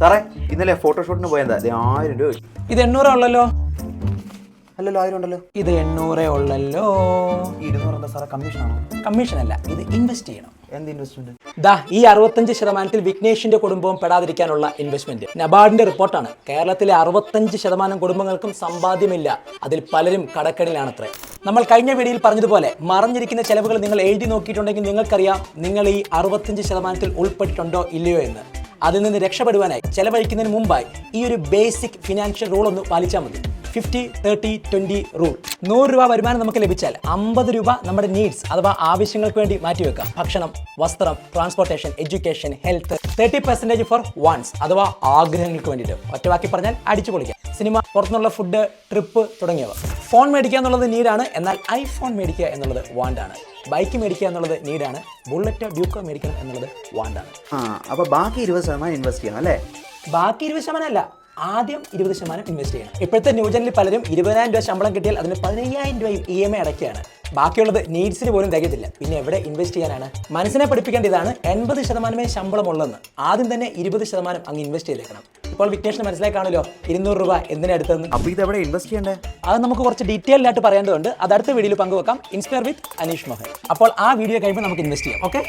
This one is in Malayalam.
സാറേ ഇന്നലെ ഫോട്ടോഷൂട്ടിന് പോയെന്താ 1000 രൂപ. ഇത് 800 ഉള്ളല്ലോ. അല്ലല്ലോ 1000 ഉണ്ടല്ലോ. ഇത് 800 ഉള്ളല്ലോ. 200 എന്താ സാറേ കമ്മീഷനാണോ? കമ്മീഷൻ അല്ല, ഇത് ഇൻവെസ്റ്റ് ചെയ്യണം. എന്ത് ഇൻവെസ്റ്റ്മെന്റ്? ഈ 65% വിഘ്നേഷിന്റെ കുടുംബവും പെടാതിരിക്കാനുള്ള ഇൻവെസ്റ്റ്മെന്റ്. നബാർഡിന്റെ റിപ്പോർട്ടാണ്. കേരളത്തിലെ 65% കുടുംബങ്ങൾക്കും സമ്പാദ്യമില്ല. അതിൽ പലരും കടക്കണിലാണത്രേ. നമ്മൾ കഴിഞ്ഞ വീഡിയോയിൽ പറഞ്ഞതുപോലെ മറഞ്ഞിരിക്കുന്ന ചെലവുകൾ നിങ്ങൾ എഴുതി നോക്കിയിട്ടുണ്ടെങ്കിൽ നിങ്ങൾക്കറിയാം നിങ്ങൾ ഈ 65% ഉൾപ്പെട്ടിട്ടുണ്ടോ ഇല്ലയോ എന്ന്. അതിൽ നിന്ന് രക്ഷപ്പെടുവാനായി ചെലവഴിക്കുന്നതിന് മുമ്പായി ഈ ഒരു ബേസിക് ഫിനാൻഷ്യൽ റൂൾ ഒന്ന് പാലിച്ചാൽ മതി. 50-30-20 റൂൾ. 100 രൂപ വരുമാനം നമുക്ക് ലഭിച്ചാൽ 50 രൂപ നമ്മുടെ നീഡ്സ് അഥവാ ആവശ്യങ്ങൾക്ക് വേണ്ടി മാറ്റിവെക്കാം. ഭക്ഷണം, വസ്ത്രം, transportation, education, health. 30% for wants അഥവാ ആഗ്രഹങ്ങൾക്ക് വേണ്ടിയിട്ട്. ഒറ്റവാക്കി പറഞ്ഞാൽ അടിച്ചു പൊളിക്കാം. സിനിമ, പുറത്തുനിന്നുള്ള ഫുഡ്, ട്രിപ്പ് തുടങ്ങിയവ. ഫോൺ മേടിക്കുക എന്നുള്ളത് നീഡാണ്, എന്നാൽ ഐഫോൺ മേടിക്കുക എന്നുള്ളത് വാണ്ടാണ്. ബൈക്ക് മേടിക്കുക എന്നുള്ളത് നീഡാണ്, ബുള്ളറ്റോ ഡ്യൂക്കോ മേടിക്കണം എന്നുള്ളത് വാണ്ടാണ്. അപ്പോൾ ബാക്കി 20% ഇൻവെസ്റ്റ് ചെയ്യണം അല്ലേ? ബാക്കി 20% അല്ല, ആദ്യം 20% ഇൻവെസ്റ്റ് ചെയ്യണം. ഇപ്പോഴത്തെ ന്യൂജനിൽ പലരും 20,000 രൂപ ശമ്പളം കിട്ടിയാൽ അതിന് 15,000 രൂപയും EMI അടയ്ക്കുകയാണ്. ബാക്കിയുള്ളത് നീഡ്സിന് പോലും തികയത്തില്ല. പിന്നെ എവിടെ ഇൻവെസ്റ്റ് ചെയ്യാനാണ്? മനസ്സിനെ പഠിപ്പിക്കേണ്ടതാണ് 80% ശമ്പളം ഉള്ളതെന്ന്. ആദ്യം തന്നെ 20% അങ്ങ് ഇൻവെസ്റ്റ് ചെയ്തേക്കണം. ഇപ്പോൾ വിഘ്നേഷിന് മനസ്സിലായി കാണുമല്ലോ 200 രൂപ എന്തിനാ എടുത്തതെന്ന്. അപ്പോൾ ഇത് എവിടെ ഇൻവെസ്റ്റ് ചെയ്യണ്ടേ? അത് നമുക്ക് കുറച്ച് ഡീറ്റെയിൽഡ് ആയിട്ട് പറയേണ്ടതുണ്ട്. അത് അടുത്ത വീഡിയോയിൽ പങ്കുവെക്കാം. ഇൻസ്പയർ വിത്ത് അനീഷ് മോഹൻ. അപ്പോൾ ആ വീഡിയോ കഴിയുമ്പോൾ നമുക്ക് ഇൻവെസ്റ്റ് ചെയ്യാം. ഓക്കെ.